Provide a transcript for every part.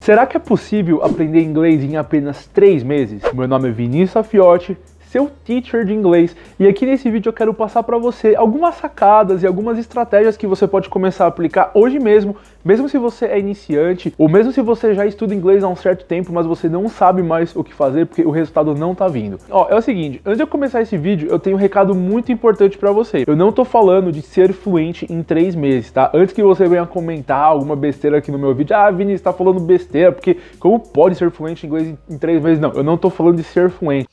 Será que é possível aprender inglês em apenas 3 meses? Meu nome é Vinícius Safiotti, seu teacher de inglês, e aqui nesse vídeo eu quero passar para você algumas sacadas e algumas estratégias que você pode começar a aplicar hoje mesmo se você é iniciante, ou mesmo se você já estuda inglês há um certo tempo, mas você não sabe mais o que fazer porque o resultado não tá vindo. Ó, é o seguinte, antes de eu começar esse vídeo, eu tenho um recado muito importante para você. Eu não tô falando de ser fluente em 3 meses, tá? Antes que você venha comentar alguma besteira aqui no meu vídeo, Vinícius, tá falando besteira, porque como pode ser fluente em inglês em 3 meses? Não, eu não tô falando de ser fluente.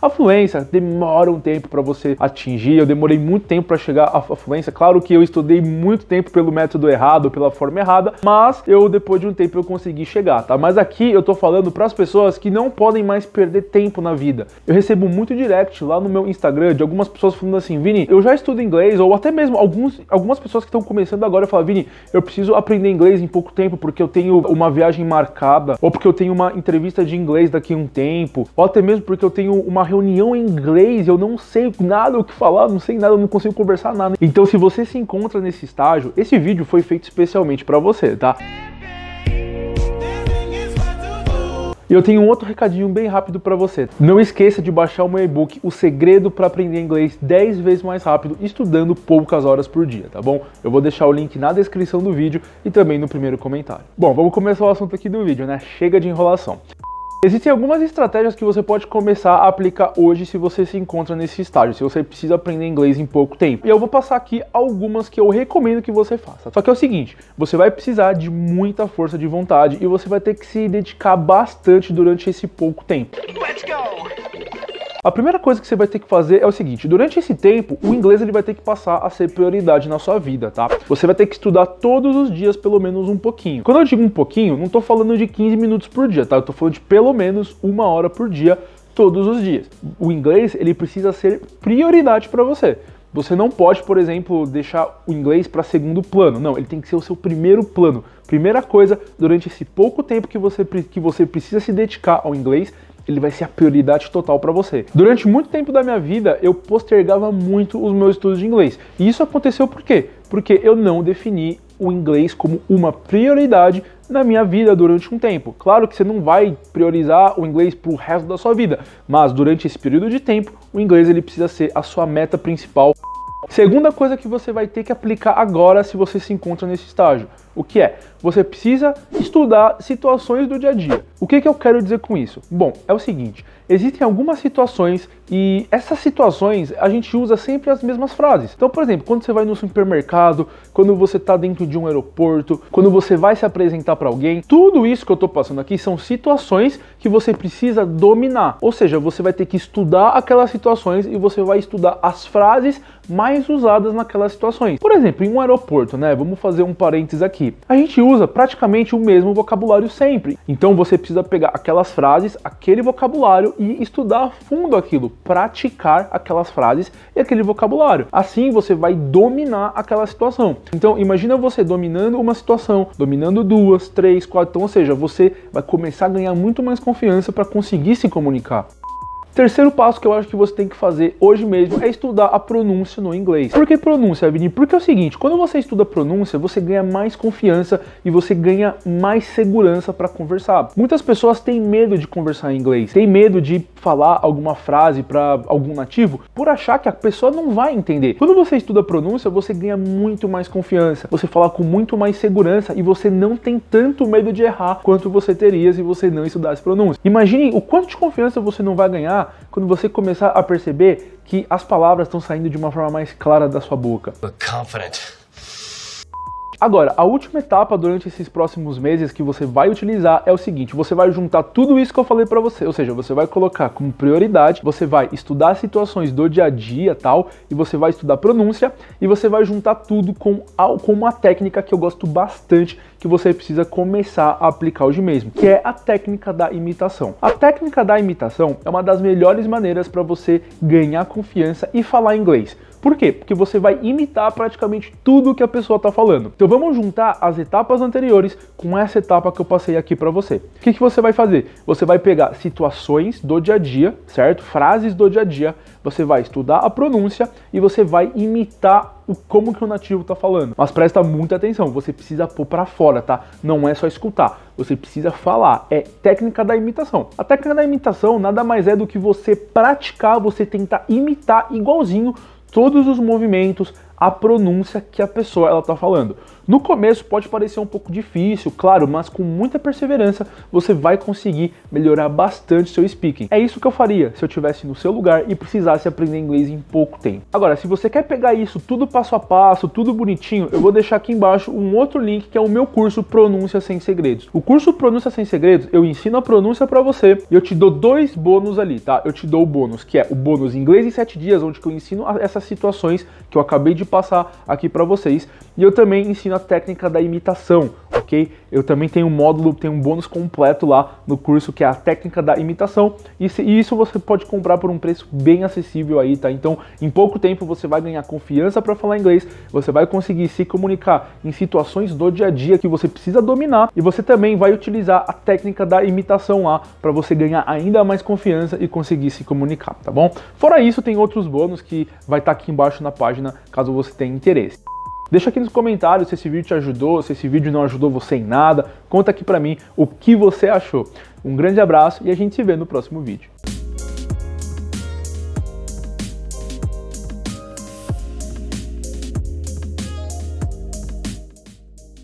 A fluência demora um tempo para você atingir, eu demorei muito tempo para chegar à fluência. Claro que eu estudei muito tempo pelo método errado, pela forma errada, mas depois de um tempo eu consegui chegar, tá? Mas aqui eu tô falando para as pessoas que não podem mais perder tempo na vida. Eu recebo muito direct lá no meu Instagram de algumas pessoas falando assim, Vini, eu já estudo inglês, ou até mesmo algumas pessoas que estão começando agora falam, Vini, eu preciso aprender inglês em pouco tempo porque eu tenho uma viagem marcada, ou porque eu tenho uma entrevista de inglês daqui a um tempo, ou até mesmo porque eu tenho uma reunião em inglês, eu não sei nada o que falar, não sei nada, eu não consigo conversar nada. Então, se você se encontra nesse estágio, esse vídeo foi feito especialmente para você, tá? E eu tenho um outro recadinho bem rápido para você. Não esqueça de baixar o meu e-book, O Segredo para Aprender Inglês 10 vezes mais rápido, estudando poucas horas por dia, tá bom? Eu vou deixar o link na descrição do vídeo e também no primeiro comentário. Bom, vamos começar o assunto aqui do vídeo, né? Chega de enrolação. Existem algumas estratégias que você pode começar a aplicar hoje se você se encontra nesse estágio, se você precisa aprender inglês em pouco tempo. E eu vou passar aqui algumas que eu recomendo que você faça. Só que é o seguinte, você vai precisar de muita força de vontade e você vai ter que se dedicar bastante durante esse pouco tempo. Let's go! A primeira coisa que você vai ter que fazer é o seguinte, durante esse tempo, o inglês ele vai ter que passar a ser prioridade na sua vida, tá? Você vai ter que estudar todos os dias pelo menos um pouquinho. Quando eu digo um pouquinho, não tô falando de 15 minutos por dia, tá? Eu tô falando de pelo menos 1 hora por dia, todos os dias. O inglês, ele precisa ser prioridade para você. Você não pode, por exemplo, deixar o inglês para segundo plano. Não, ele tem que ser o seu primeiro plano. Primeira coisa, durante esse pouco tempo que você precisa se dedicar ao inglês, ele vai ser a prioridade total para você. Durante muito tempo da minha vida, eu postergava muito os meus estudos de inglês. E isso aconteceu por quê? Porque eu não defini o inglês como uma prioridade na minha vida durante um tempo. Claro que você não vai priorizar o inglês para o resto da sua vida, mas durante esse período de tempo, o inglês ele precisa ser a sua meta principal. Segunda coisa que você vai ter que aplicar agora se você se encontra nesse estágio. O que é? Você precisa estudar situações do dia a dia. O que eu quero dizer com isso? Bom, é o seguinte, existem algumas situações e essas situações a gente usa sempre as mesmas frases. Então, por exemplo, quando você vai no supermercado, quando você está dentro de um aeroporto, quando você vai se apresentar para alguém, tudo isso que eu estou passando aqui são situações que você precisa dominar. Ou seja, você vai ter que estudar aquelas situações e você vai estudar as frases mais usadas naquelas situações. Por exemplo, em um aeroporto, né? Vamos fazer um parênteses aqui. A gente usa praticamente o mesmo vocabulário sempre. Então você precisa pegar aquelas frases, aquele vocabulário e estudar a fundo aquilo, praticar aquelas frases e aquele vocabulário. Assim você vai dominar aquela situação. Então imagina você dominando uma situação, dominando 2, 3, 4, então, ou seja, você vai começar a ganhar muito mais confiança para conseguir se comunicar. Terceiro passo que eu acho que você tem que fazer hoje mesmo é estudar a pronúncia no inglês. Por que pronúncia, Vini? Porque é o seguinte, quando você estuda pronúncia, você ganha mais confiança e você ganha mais segurança para conversar. Muitas pessoas têm medo de conversar em inglês, têm medo de falar alguma frase para algum nativo por achar que a pessoa não vai entender. Quando você estuda pronúncia, você ganha muito mais confiança, você fala com muito mais segurança e você não tem tanto medo de errar quanto você teria se você não estudasse pronúncia. Imagine o quanto de confiança você não vai ganhar quando você começar a perceber que as palavras estão saindo de uma forma mais clara da sua boca. Agora, a última etapa durante esses próximos meses que você vai utilizar é o seguinte, você vai juntar tudo isso que eu falei pra você, ou seja, você vai colocar como prioridade, você vai estudar situações do dia a dia tal, e você vai estudar pronúncia, e você vai juntar tudo com uma técnica que eu gosto bastante, que você precisa começar a aplicar hoje mesmo, que é a técnica da imitação. A técnica da imitação é uma das melhores maneiras para você ganhar confiança e falar inglês. Por quê? Porque você vai imitar praticamente tudo que a pessoa está falando. Então vamos juntar as etapas anteriores com essa etapa que eu passei aqui para você. O que você vai fazer? Você vai pegar situações do dia a dia, certo? Frases do dia a dia, você vai estudar a pronúncia e você vai imitar como que o nativo está falando. Mas presta muita atenção, você precisa pôr para fora, tá? Não é só escutar, você precisa falar. É técnica da imitação. A técnica da imitação nada mais é do que você praticar, você tentar imitar igualzinho todos os movimentos, a pronúncia que a pessoa ela tá falando. No começo pode parecer um pouco difícil, claro, mas com muita perseverança você vai conseguir melhorar bastante seu speaking. É isso que eu faria se eu estivesse no seu lugar e precisasse aprender inglês em pouco tempo. Agora, se você quer pegar isso tudo passo a passo, tudo bonitinho, eu vou deixar aqui embaixo um outro link que é o meu curso Pronúncia Sem Segredos. O curso Pronúncia Sem Segredos, eu ensino a pronúncia para você e eu te dou 2 bônus ali, tá? Eu te dou o bônus, que é o bônus Inglês em 7 dias, onde eu ensino essas situações que eu acabei de passar aqui para vocês. E eu também ensino a técnica da imitação, ok? Eu também tenho um módulo, tenho um bônus completo lá no curso, que é a técnica da imitação. E isso você pode comprar por um preço bem acessível aí, tá? Então, em pouco tempo você vai ganhar confiança para falar inglês, você vai conseguir se comunicar em situações do dia a dia que você precisa dominar e você também vai utilizar a técnica da imitação lá para você ganhar ainda mais confiança e conseguir se comunicar, tá bom? Fora isso, tem outros bônus que vai estar aqui embaixo na página, caso você tenha interesse. Deixa aqui nos comentários se esse vídeo te ajudou, se esse vídeo não ajudou você em nada. Conta aqui pra mim o que você achou. Um grande abraço e a gente se vê no próximo vídeo.